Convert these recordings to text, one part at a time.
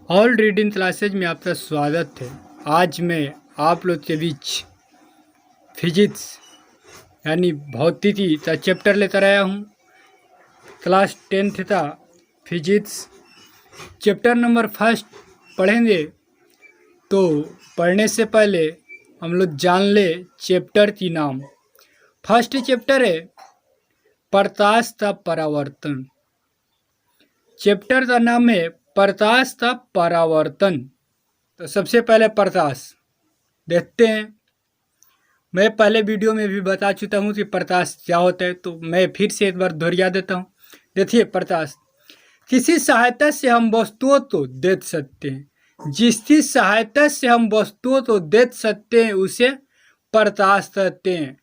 All reading classes में आपका स्वागत है। आज मैं आप लोग के बीच फिजिक्स यानी भौतिकी का चैप्टर लेकर आया हूँ। क्लास 10th का फिजिक्स चैप्टर नंबर 1 पढ़ेंगे। तो पढ़ने से पहले हम लोग जान ले चैप्टर की नाम। फर्स्ट चैप्टर है प्रकाश का परावर्तन। चैप्टर का नाम है प्रकाश का परावर्तन। तो सबसे पहले प्रकाश देखते हैं। मैं पहले वीडियो में भी बता चुका हूँ कि प्रकाश क्या होता है, तो मैं फिर से एक बार दोहरा देता हूँ। देखिए, प्रकाश किसी सहायता से हम वस्तुओं को देख सकते हैं। जिसकी सहायता से हम वस्तुओं को देख सकते हैं उसे प्रकाश कहते हैं।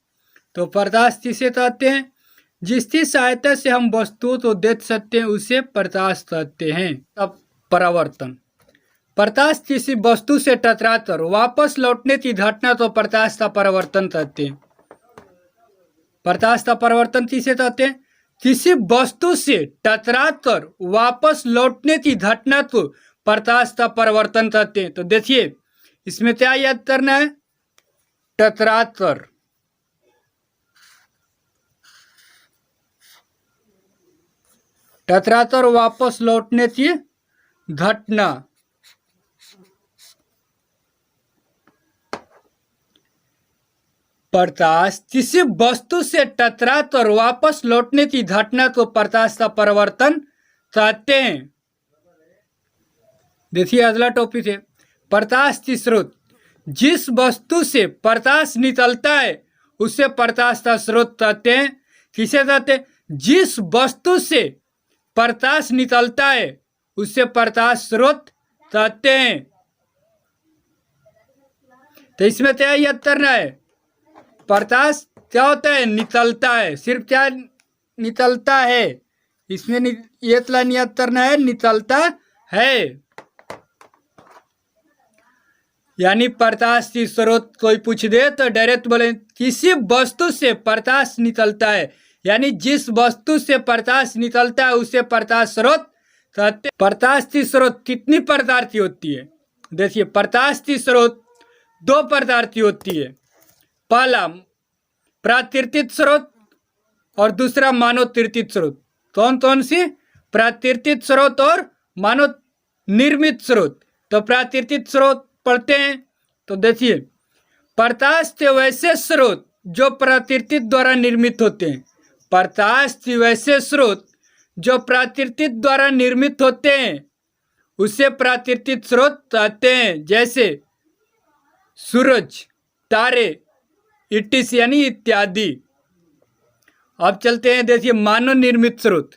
तो प्रकाश किसे कहते हैं? जिसकी सहायता से हम वस्तुओं को देख सकते हैं उसे प्रकाश कहते हैं। अब परावर्तन, प्रकाश किसी वस्तु से टकराकर वापस लौटने की घटना तो प्रकाश का परावर्तन कहते हैं। प्रकाश का परावर्तन किसे कहते हैं? किसी वस्तु से टकराकर वापस लौटने की घटना को प्रकाश का परावर्तन कहते हैं। तो देखिए, इसमें क्या याद करना है? टकराकर, टकराकर वापस लौटने की घटना। प्रकाश किसी वस्तु से टकराकर वापस लौटने की घटना को प्रकाश का परावर्तन कहते हैं। देखिए, अगला टॉपिक है प्रकाश की स्रोत। जिस वस्तु से प्रकाश निकलता है उसे प्रकाश का स्रोत कहते हैं। किसे कहते हैं? जिस वस्तु से प्रकाश निकलता है उसे प्रकाश स्रोत कहते हैं। तो इसमें क्या याद करना है? प्रकाश क्या होता है? निकलता है। सिर्फ क्या निकलता है? इसमें ये लाइन याद करना है, निकलता है। यानी प्रकाश की स्रोत कोई पूछ दे तो डायरेक्ट बोले किसी वस्तु से प्रकाश निकलता है, यानी जिस वस्तु से प्रकाश निकलता है उसे प्रकाश स्रोत कहते हैं। प्रकाश की स्रोत कितनी प्रकार की होती है? देखिए, प्रकाश की स्रोत 2 प्रकार की होती है। पहला प्राकृतिक स्रोत और दूसरा मानव निर्मित स्रोत। कौन कौन सी? प्राकृतिक स्रोत और मानव निर्मित स्रोत। तो प्राकृतिक स्रोत पढ़ते हैं। तो देखिए, प्रकाश के वैसे स्रोत जो प्राकृतिक द्वारा निर्मित होते हैं। प्रकाश के वैसे स्रोत जो प्राकृतिक द्वारा निर्मित होते हैं उसे प्राकृतिक स्रोत कहते हैं। जैसे सूरज, तारे, इटिस यानी इत्यादि। अब चलते हैं, देखिए मानव निर्मित स्रोत।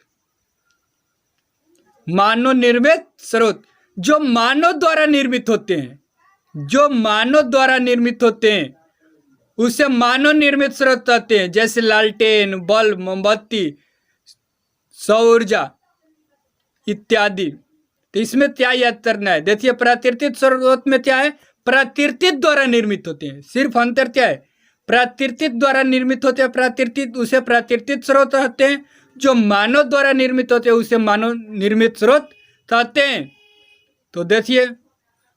मानव निर्मित स्रोत जो मानव द्वारा निर्मित होते हैं, जो मानव द्वारा निर्मित होते हैं उसे मानव निर्मित स्रोत कहते हैं। जैसे लालटेन, बल्ब, मोमबत्ती, सौर ऊर्जा इत्यादि। तो इसमें क्या याद करना है? देखिए, प्राकृतिक स्रोत में क्या है? प्राकृतिक द्वारा निर्मित होते हैं। सिर्फ अंतर क्या है? प्राकृतिक द्वारा निर्मित होते हैं प्राकृतिक, उसे प्राकृतिक स्रोत कहते हैं। जो मानव द्वारा निर्मित होते हैं उसे मानव निर्मित स्रोत कहते हैं। तो देखिए,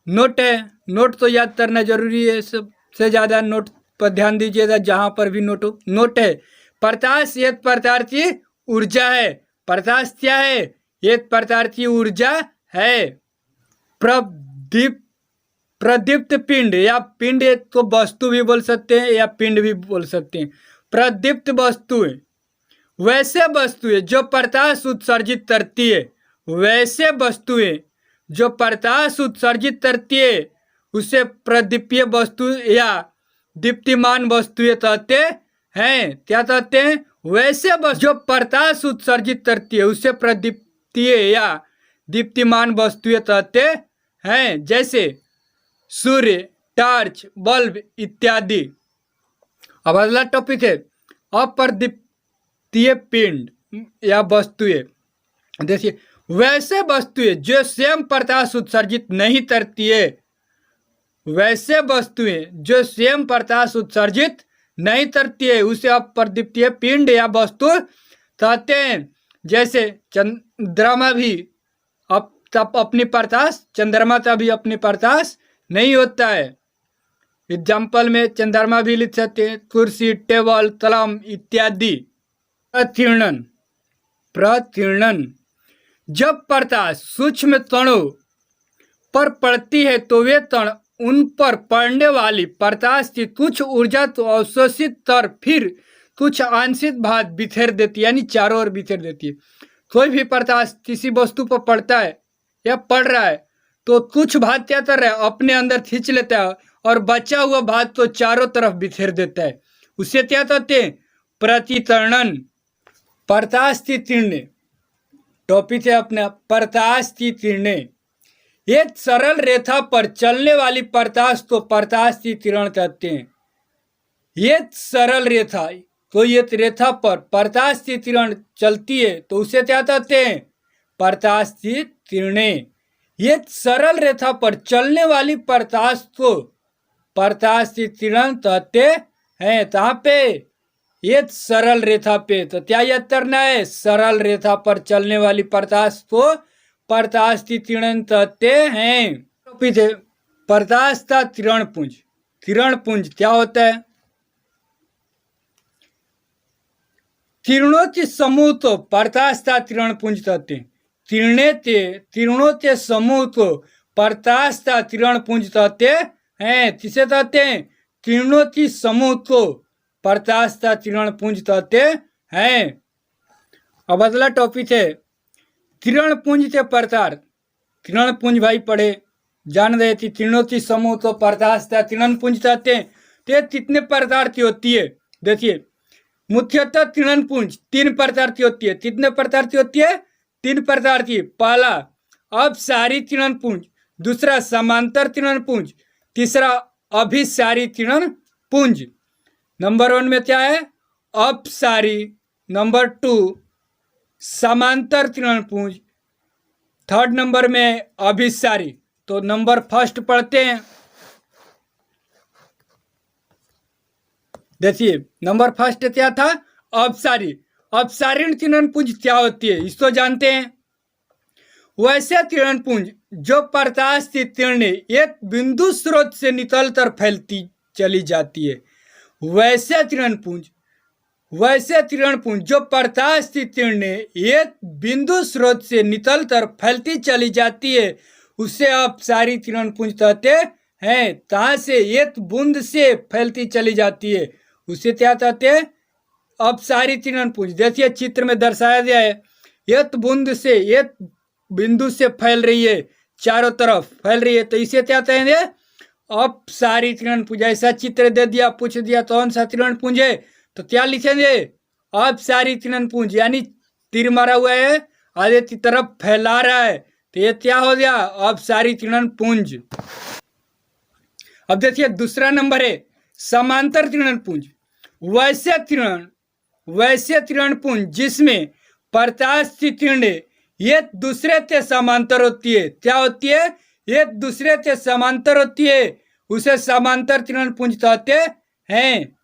नोट है, नोट तो याद करना जरूरी है। सबसे ज़्यादा नोट पर ध्यान दीजिएगा, जहाँ पर भी नोट हो। नोट है, प्रकाश एक प्रकार की ऊर्जा है। प्रकाश क्या है? एक प्रकार की ऊर्जा है। प्रदीप्त पिंड या पिंड को वस्तु भी बोल सकते हैं या पिंड भी बोल सकते हैं। प्रदीप्त वस्तुएं वैसे वस्तुएं जो प्रकाश उत्सर्जित करती है। वैसे वस्तुएं जो प्रकाश उत्सर्जित करती है उसे प्रदीप्तीय वस्तु या दीप्तिमान वस्तुएं कहते हैं। क्या कहते हैं? वैसे वस्तु जो प्रकाश उत्सर्जित करती है उसे प्रदीप्तीय या दीप्तिमान वस्तुएं कहते हैं। जैसे सूर्य, टॉर्च, बल्ब इत्यादि। अब अगला टॉपिक है अप्रदीप्तीय पिंड या वस्तुएं। देखिए, वैसे वस्तुएं जो स्वयं प्रकाश उत्सर्जित नहीं करती है। वैसे वस्तुएं जो स्वयं प्रकाश उत्सर्जित नहीं करती है उसे अप्रदीप्तीय पिंड या वस्तु कहते हैं। जैसे चंद्रमा भी अब तब अपनी प्रकाश, चंद्रमा तक भी अपनी प्रकाश नहीं होता है। एग्जाम्पल में चंद्रमा भी लिख सकते हैं, कुर्सी, टेबल, कलम इत्यादि। प्रकीर्णन, प्रकीर्णन जब प्रकाश सूक्ष्म कणों पर पड़ती है तो वे कण उन पर पड़ने वाली प्रकाश की कुछ ऊर्जा तो अवशोषित कर फिर कुछ आंशिक भाग बिखेर देती है, यानी चारों ओर बिखेर देती है। कोई भी प्रकाश किसी वस्तु पर पड़ता है या पड़ रहा है तो कुछ भाग क्या कर रहा है, अपने अंदर खींच लेता है और बचा हुआ भाग तो चारों तरफ बिखेर देता है। उसे क्या कहते हैं, प्रतिकर्णन। प्रकाश की किरणें, टॉपिक है अपना प्रकाश की किरणें। एक सरल रेखा पर चलने वाली प्रकाश को प्रकाश की किरण कहते हैं। एक सरल रेखा, कोई एक रेखा पर प्रकाश की किरण चलती है तो उसे क्या कहते हैं, प्रकाश की किरणें। एक सरल रेखा पर चलने वाली प्रकाश को प्रकाश की किरण कहते हैं। कहाँ पे, एक सरल रेखा पे। तो क्या याद करना है, सरल रेखा पर चलने वाली प्रकाश को प्रकाश की किरण कहते हैं। पीछे प्रकाश का किरण पुंज। किरण पुंज क्या होता है, किरणों के समूह को प्रकाश का किरण पुंज कहते हैं। किरणों के समूह को प्रकाश का किरण पुंज कहते हैं। किसे कहते हैं, किरणों की समूह को प्रकाश का किरण पुंज कहते हैं। अब अगला टॉपिक है किरण पुंज के प्रकार। किरण पुंज भाई पढ़े, जान रहे कि किरणों की समूह को प्रकाश का किरण पुंज कहते हैं। तो ये कितने प्रकार की होती है, देखिए मुख्यतः किरण पुंज 3 प्रकार की होती है। कितने प्रकार की होती है, 3 प्रकार की। पहला अपसारी किरण पुंज, दूसरा समांतर किरण पुंज, तीसरा अभिसारी किरण पुंज। नंबर 1 में क्या है, अपसारी। नंबर 2 समांतर किरण पुंज। थर्ड नंबर में अभिसारी। तो नंबर फर्स्ट पढ़ते हैं। देखिए नंबर फर्स्ट क्या था, अपसारी। अपसारी किरण पुंज क्या होती है इसको जानते हैं। वैसे किरण पुंज जो प्रकाश की किरणें एक बिंदु स्रोत से निकलकर फैलती चली जाती है। वैसे किरण पुंज जो प्रकाश की किरणें एक बिंदु स्रोत से निकलकर फैलती चली जाती है उसे अपसारी किरण पुंज कहते हैं। कहाँ से, एक बूंद से फैलती चली जाती है उसे क्या कहते हैं, अपसारी किरण पुंज। देखिए चित्र में दर्शाया गया है, एक बूंद से, एक बिंदु से फैल रही है, चारों तरफ फैल रही है, तो इसे क्या कहेंगे, अपसारी किरण पुंज। ऐसा चित्र दे दिया, पूछ दिया कौन सा किरण पुंज है, तो क्या लिखेंगे, अपसारी किरण पुंज। यानी तीर मारा हुआ है, आगे की तरफ फैला रहा है, तो ये क्या हो गया, अपसारी किरण पुंज। अब देखिए दूसरा नंबर है समांतर किरण पुंज। वैसे किरण पुंज जिसमें प्रकाश की किरणें एक दूसरे के समांतर होती है। क्या होती है, एक दूसरे के समांतर होती है, उसे समांतर किरण पुंज कहते हैं।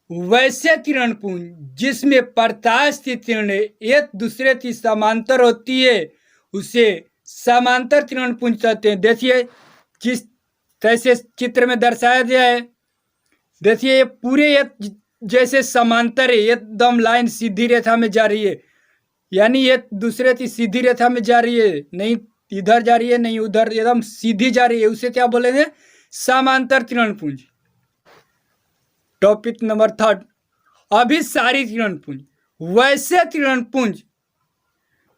वैसे किरण पुंज जिसमें प्रकाश की किरणें एक दूसरे की समांतर होती है उसे समांतर किरण पुंज कहते हैं। देखिए जिस कैसे चित्र में दर्शाया गया है, देखिए ये पूरे एक जैसे समांतर है, एकदम लाइन सीधी रेखा में जा रही है, यानी एक दूसरे की सीधी रेखा में जा रही है, नहीं इधर जा रही है नहीं उधर, एकदम सीधी जा रही है, उसे क्या बोलेंगे, समांतर किरण पुंज। टॉपिक नंबर 3 अभिसारी किरण पुंज। वैसे किरण पुंज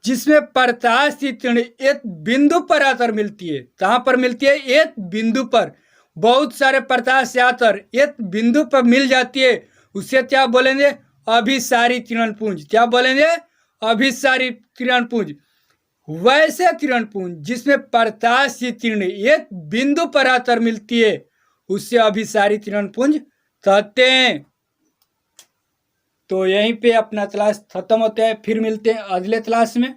जिसमें प्रकाश की किरणें एक बिंदु पर आकर मिलती है। कहां पर मिलती है, एक बिंदु पर, बहुत सारे प्रकाश से आकर एक बिंदु पर मिल जाती है, उसे क्या बोलेंगे, अभिसारी किरण पुंज। क्या बोलेंगे, अभिसारी किरण पुंज। वैसे किरण पुंज जिसमें प्रकाश की किरणें एक बिंदु पर आकर मिलती है उससे अभिसारी किरण पुंज कहते हैं। तो यहीं पे अपना क्लास खत्म होता है, फिर मिलते हैं अगले क्लास में।